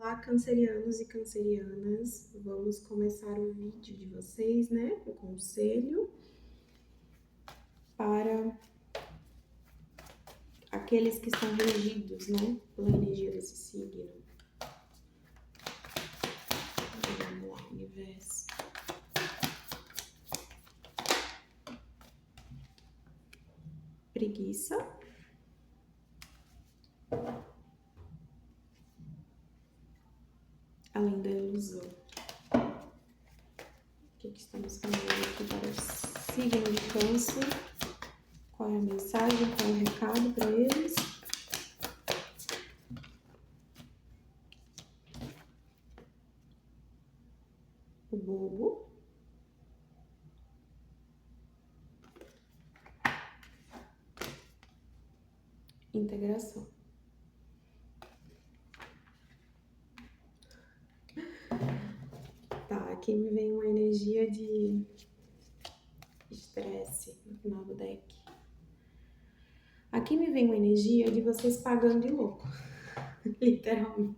Olá, cancerianos e cancerianas. Vamos começar o vídeo de vocês, né? O conselho para aqueles que estão regidos, né? Pela energia desse signo. Vamos lá, universo. Preguiça. Além da ilusão. O que estamos falando aqui para o signo de Câncer? Qual é a mensagem? Qual é o recado para eles? O bobo. Integração. Tá, aqui me vem uma energia de estresse no final do deck. Aqui me vem uma energia de vocês pagando de louco, literalmente.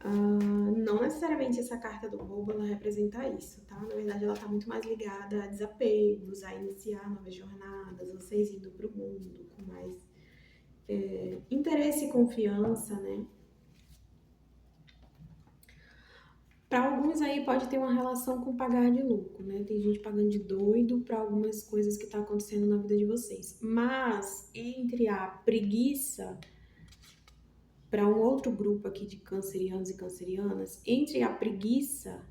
Não necessariamente essa carta do bobo, ela representa isso, tá? Na verdade, ela tá muito mais ligada a desapegos, a iniciar novas jornadas, vocês indo pro mundo com mais interesse e confiança, né? Para alguns aí pode ter uma relação com pagar de louco, né? Tem gente pagando de doido para algumas coisas que tá acontecendo na vida de vocês. Mas entre a preguiça para um outro grupo aqui de cancerianos e cancerianas, entre a preguiça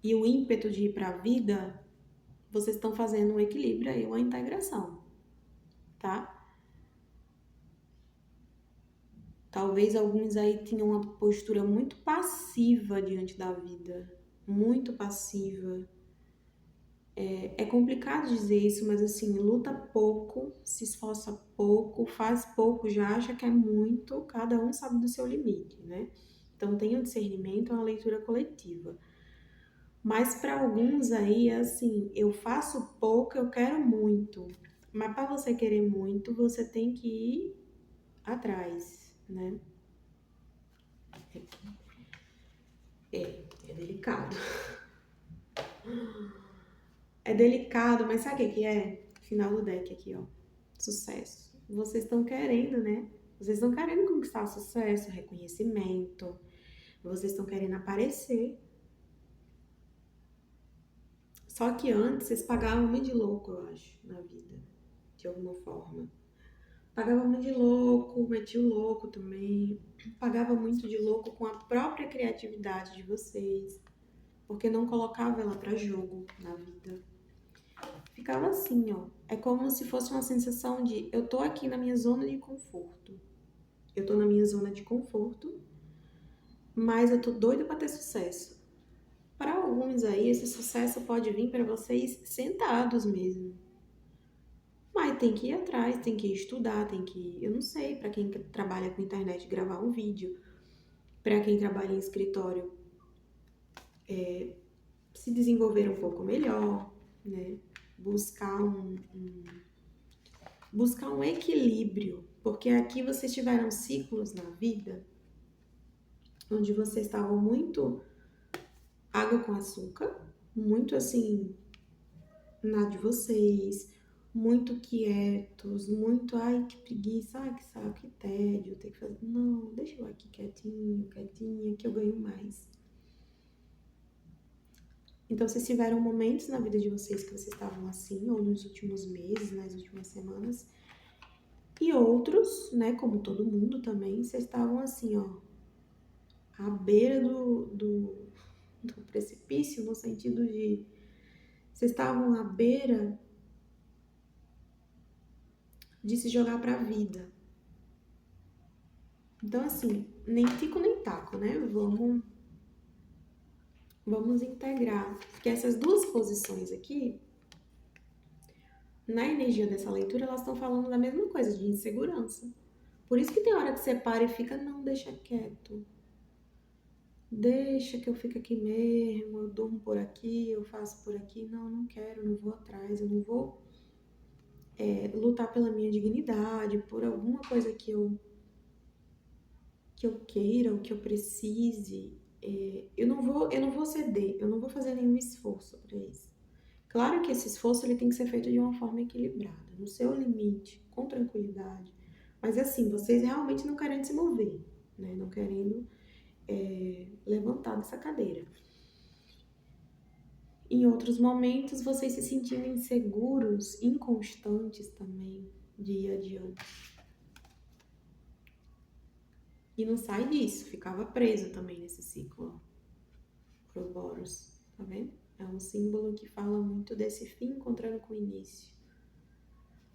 e o ímpeto de ir para a vida, vocês estão fazendo um equilíbrio aí, uma integração, tá? Talvez alguns aí tenham uma postura muito passiva diante da vida, muito passiva. É complicado dizer isso, mas assim, luta pouco, se esforça pouco, faz pouco, já acha que é muito, cada um sabe do seu limite, né? Então, tenha um discernimento, é uma leitura coletiva. Mas para alguns aí é assim, eu faço pouco, eu quero muito. Mas para você querer muito, você tem que ir atrás, né? É delicado. É delicado, mas sabe o que é? Final do deck aqui, ó. Sucesso. Vocês estão querendo, né? Vocês estão querendo conquistar sucesso, reconhecimento. Vocês estão querendo aparecer. Só que antes vocês pagavam muito de louco, eu acho, na vida. De alguma forma. Pagava muito de louco, metia o louco também. Pagava muito de louco com a própria criatividade de vocês. Porque não colocava ela pra jogo na vida. Ficava assim, ó. É como se fosse uma sensação de eu tô aqui na minha zona de conforto. Eu tô na minha zona de conforto, mas eu tô doida pra ter sucesso. Para alguns aí, esse sucesso pode vir para vocês sentados mesmo. Mas tem que ir atrás, tem que estudar, tem que, eu não sei, para quem trabalha com internet, gravar um vídeo, para quem trabalha em escritório, se desenvolver um pouco melhor, né? Buscar um equilíbrio, porque aqui vocês tiveram ciclos na vida onde vocês estavam muito água com açúcar, muito assim, na de vocês, muito quietos, muito, ai, que preguiça, ai, que saco, que tédio, ter que fazer. Não, deixa eu aqui quietinho, quietinha, que eu ganho mais. Então, vocês tiveram momentos na vida de vocês que vocês estavam assim, ou nos últimos meses, nas últimas semanas, e outros, né, como todo mundo também, vocês estavam assim, ó, à beira do precipício, no sentido de vocês estavam à beira de se jogar para a vida. Então, assim, nem tico nem taco, né? Vamos integrar. Porque essas duas posições aqui, na energia dessa leitura, elas estão falando da mesma coisa, de insegurança. Por isso que tem hora que você para e fica, não, deixa quieto. Deixa que eu fique aqui mesmo, eu durmo por aqui, eu faço por aqui. Não, não quero, não vou atrás, eu não vou lutar pela minha dignidade, por alguma coisa que eu que eu queira, o que eu precise, eu não vou ceder, eu não vou fazer nenhum esforço para isso. Claro que esse esforço ele tem que ser feito de uma forma equilibrada, no seu limite, com tranquilidade. Mas assim, vocês realmente não querendo se mover, né? Não querendo levantar dessa cadeira. Em outros momentos, vocês se sentindo inseguros, inconstantes também, de ir adiante. E não sai disso, ficava preso também nesse ciclo, ó, Ouroboros, tá vendo? É um símbolo que fala muito desse fim encontrando com o início.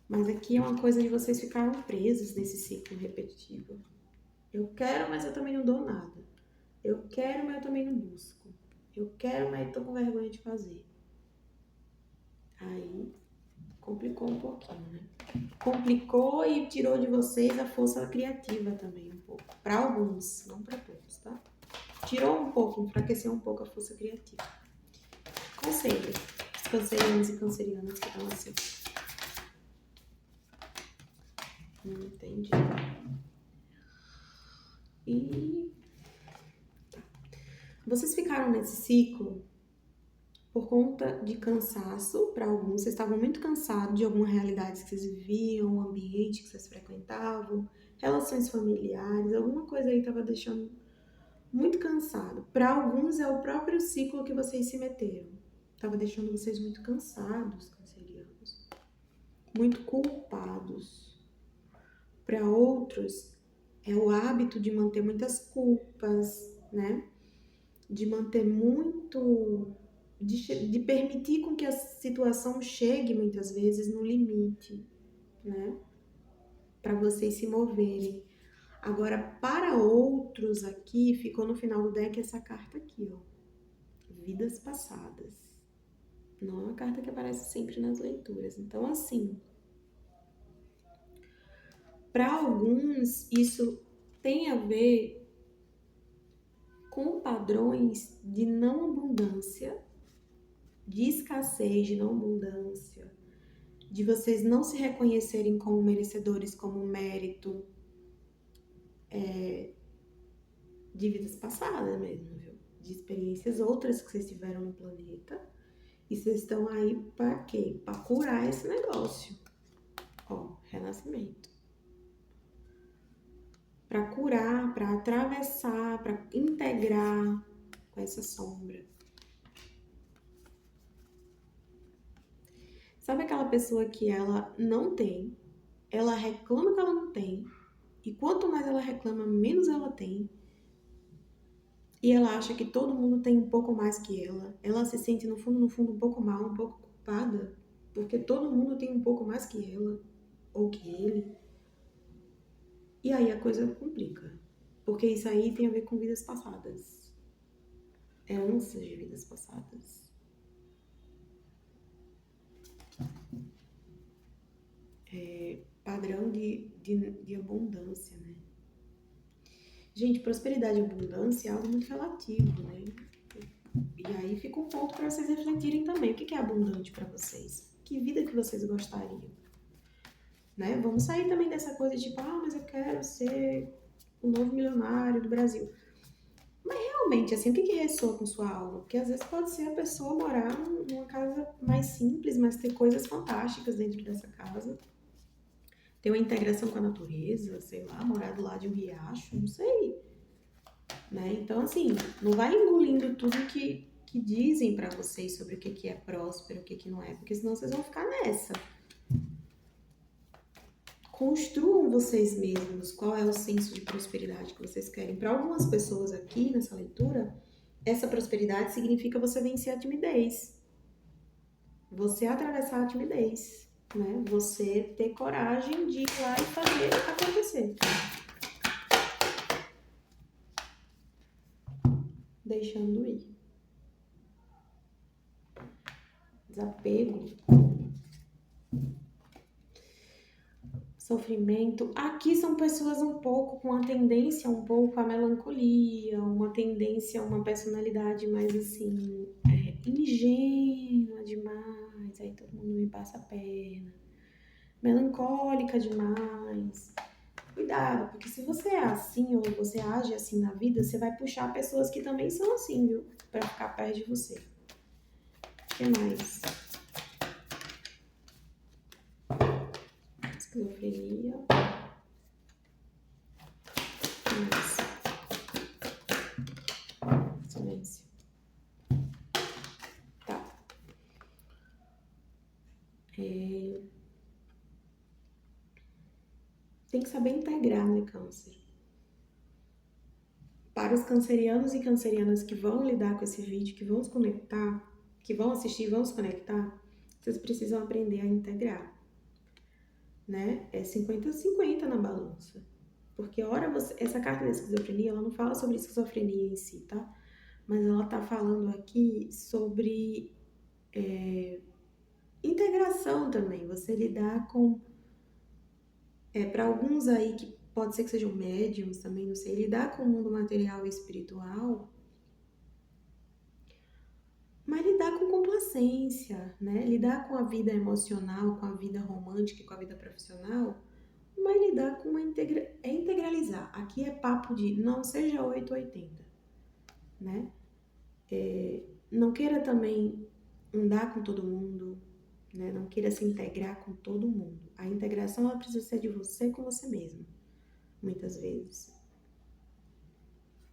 Mas aqui é uma coisa de vocês ficarem presos nesse ciclo repetitivo. Eu quero, mas eu também não dou nada. Eu quero, mas eu também não busco. Eu quero, mas tô com vergonha de fazer. Aí complicou um pouquinho, né? Complicou e tirou de vocês a força criativa também, um pouco. Para alguns, não para todos, tá? Tirou um pouco, enfraqueceu um pouco a força criativa. Conselho, os cancerianos e cancerianas que estão assim. Entendi. E vocês ficaram nesse ciclo por conta de cansaço, para alguns, vocês estavam muito cansados de alguma realidade que vocês viviam, o ambiente que vocês frequentavam, relações familiares, alguma coisa aí estava deixando muito cansado. Para alguns é o próprio ciclo que vocês se meteram. Estava deixando vocês muito cansados, cancerianos, muito culpados. Para outros é o hábito de manter muitas culpas, né? De manter muito de permitir com que a situação chegue muitas vezes no limite, né? Para vocês se moverem. Agora, para outros aqui, ficou no final do deck essa carta aqui, ó. Vidas passadas. Não é uma carta que aparece sempre nas leituras. Então, assim, para alguns, isso tem a ver com padrões de não abundância, de escassez, de não abundância, de vocês não se reconhecerem como merecedores, como mérito de vidas passadas mesmo, viu? De experiências outras que vocês tiveram no planeta. E vocês estão aí para quê? Para curar esse negócio. Ó, renascimento. Para curar, para atravessar, para integrar com essa sombra. Sabe aquela pessoa que ela não tem, ela reclama que ela não tem, e quanto mais ela reclama, menos ela tem. E ela acha que todo mundo tem um pouco mais que ela. Ela se sente, no fundo, um pouco mal, um pouco culpada, porque todo mundo tem um pouco mais que ela, ou que ele. E aí a coisa complica, porque isso aí tem a ver com vidas passadas. Heranças de vidas passadas. Padrão de abundância, né? Gente, prosperidade e abundância é algo muito relativo, né? E aí fica um ponto para vocês refletirem também. O que é abundante para vocês? Que vida que vocês gostariam? Né? Vamos sair também dessa coisa de tipo, mas eu quero ser o novo milionário do Brasil. Mas realmente, assim, o que ressoa com sua alma? Porque às vezes pode ser a pessoa morar numa casa mais simples, mas ter coisas fantásticas dentro dessa casa. Ter uma integração com a natureza, sei lá, morar do lado de um riacho, não sei. Né? Então, assim, não vai engolindo tudo que dizem pra vocês sobre o que é próspero, o que não é, porque senão vocês vão ficar nessa. Construam vocês mesmos qual é o senso de prosperidade que vocês querem. Para algumas pessoas aqui nessa leitura, essa prosperidade significa você vencer a timidez. Você atravessar a timidez, né? Você ter coragem de ir lá e fazer acontecer. Deixando ir. Desapego. Sofrimento. Aqui são pessoas um pouco com a tendência um pouco à melancolia, uma tendência a uma personalidade mais assim, ingênua demais, aí todo mundo me passa a perna, melancólica demais, Cuidado, porque se você é assim ou você age assim na vida, você vai puxar pessoas que também são assim, viu? Pra ficar perto de você. O que mais? Esquizofrenia. O que mais? Silêncio. Tá. Tem que saber integrar, né, câncer? Para os cancerianos e cancerianas que vão lidar com esse vídeo, que vão se conectar, que vão assistir e vão se conectar, vocês precisam aprender a integrar, né? É 50-50 na balança. Porque essa carta da esquizofrenia, ela não fala sobre esquizofrenia em si, tá? Mas ela tá falando aqui sobre integração também. Você lidar com, para alguns aí que pode ser que sejam médiums também, não sei, lidar com o mundo material e espiritual, mas lidar com complacência, né? Lidar com a vida emocional, com a vida romântica e com a vida profissional, mas lidar com é integralizar. Aqui é papo de não seja 880, né? Não queira também andar com todo mundo, né? Não queira se integrar com todo mundo. A integração ela precisa ser de você com você mesmo, muitas vezes.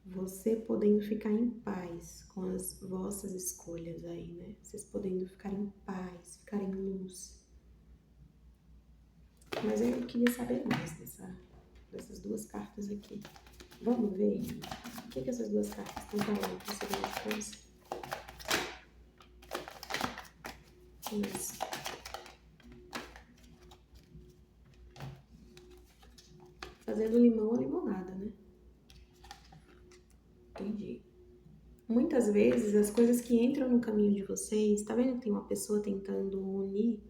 Você podendo ficar em paz com as vossas escolhas aí, né? Vocês podendo ficar em paz, ficar em luz. Mas eu queria saber mais dessas duas cartas aqui. Vamos ver o que essas duas cartas estão falando para esse grande câncer. Isso. Fazendo limão a limonada, né? Entendi. Muitas vezes as coisas que entram no caminho de vocês, tá vendo que tem uma pessoa tentando unir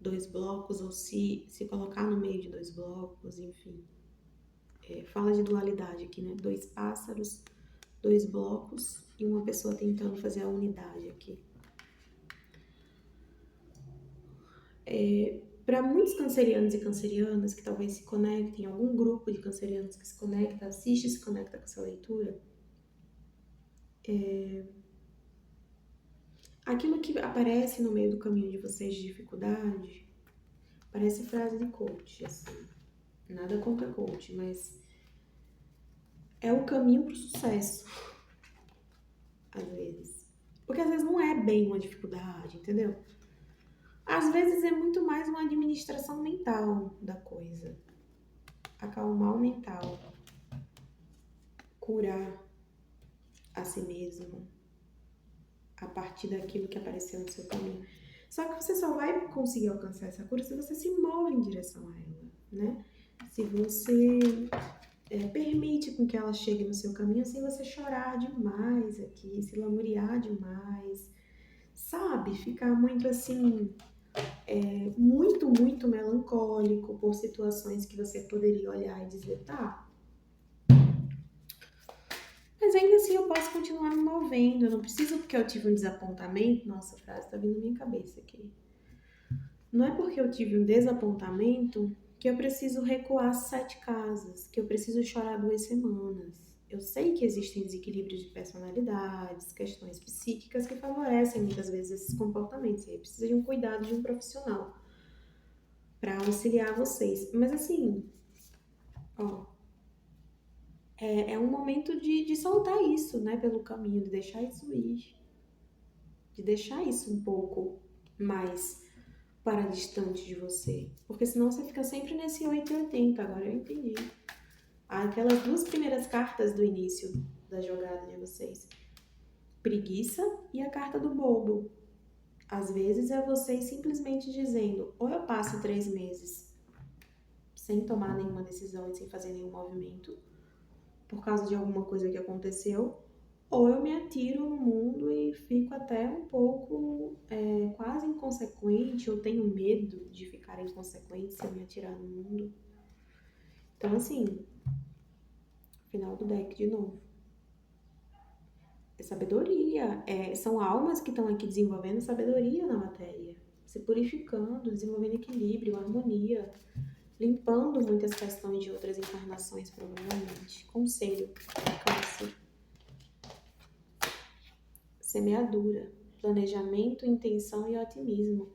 dois blocos ou se colocar no meio de dois blocos, enfim. Fala de dualidade aqui, né? Dois pássaros, dois blocos e uma pessoa tentando fazer a unidade aqui. Para muitos cancerianos e cancerianas que talvez se conectem, algum grupo de cancerianos que se conecta, assiste e se conecta com essa leitura, aquilo que aparece no meio do caminho de vocês de dificuldade, parece frase de coach, assim. Nada contra coach, mas é o caminho pro sucesso, às vezes. Porque às vezes não é bem uma dificuldade, entendeu? Às vezes é muito mais uma administração mental da coisa. Acalmar o mental. Curar a si mesmo a partir daquilo que apareceu no seu caminho. Só que você só vai conseguir alcançar essa cura se você se move em direção a ela, né? Se você permite com que ela chegue no seu caminho sem você chorar demais aqui, se lamuriar demais, sabe? Ficar muito assim, muito, muito melancólico por situações que você poderia olhar e dizer, tá, mas ainda assim eu posso continuar me movendo, eu não preciso porque eu tive um desapontamento, nossa, a frase tá vindo na minha cabeça aqui. Não é porque eu tive um desapontamento que eu preciso recuar 7 casas, que eu preciso chorar 2 semanas. Eu sei que existem desequilíbrios de personalidades, questões psíquicas que favorecem muitas vezes esses comportamentos. E aí precisa de um cuidado de um profissional para auxiliar vocês. Mas assim, ó, é um momento de soltar isso, né, pelo caminho, de deixar isso ir, de deixar isso um pouco mais para distante de você. Porque senão você fica sempre nesse 880. Agora eu entendi. Aquelas duas primeiras cartas do início da jogada de vocês. Preguiça e a carta do bobo. Às vezes é vocês simplesmente dizendo, ou eu passo 3 meses sem tomar nenhuma decisão e sem fazer nenhum movimento, por causa de alguma coisa que aconteceu, ou eu me atiro no mundo e fico até um pouco quase inconsequente, ou tenho medo de ficar inconsequente se eu me atirar no mundo. Então, assim, final do deck de novo. É sabedoria. São almas que estão aqui desenvolvendo sabedoria na matéria. Se purificando, desenvolvendo equilíbrio, harmonia. limpando muitas questões de outras encarnações, provavelmente. Conselho, Câncer. Semeadura, planejamento, intenção e otimismo.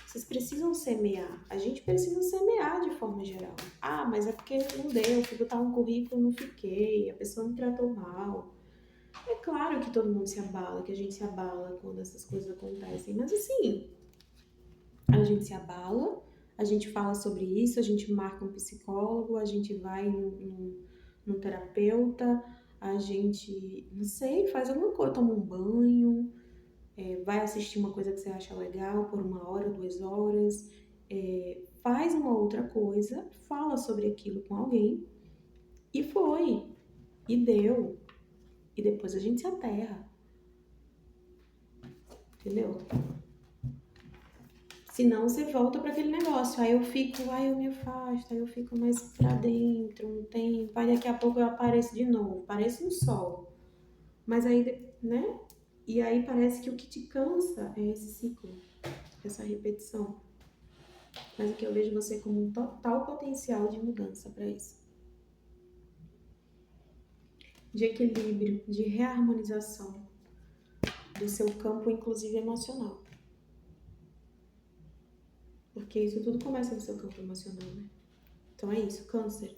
Vocês precisam semear. A gente precisa semear de forma geral. Ah, mas é porque não deu, fui botar um currículo, não fiquei, a pessoa me tratou mal. É claro que todo mundo se abala, que a gente se abala quando essas coisas acontecem. Mas assim, a gente se abala, a gente fala sobre isso, a gente marca um psicólogo, a gente vai num terapeuta, a gente, não sei, faz alguma coisa, toma um banho, vai assistir uma coisa que você acha legal por 1 hora, 2 horas, faz uma outra coisa, fala sobre aquilo com alguém e foi, e deu. E depois a gente se aterra, entendeu? Senão você volta para aquele negócio. Aí eu me afasto, aí eu fico mais pra dentro um tempo, aí daqui a pouco eu apareço de novo, pareço um sol. Mas aí, né? E aí parece que o que te cansa é esse ciclo, essa repetição. Mas o que eu vejo você como um total potencial de mudança para isso. De equilíbrio, de reharmonização do seu campo, inclusive emocional. Porque isso tudo começa no seu campo emocional, né? Então é isso, Câncer.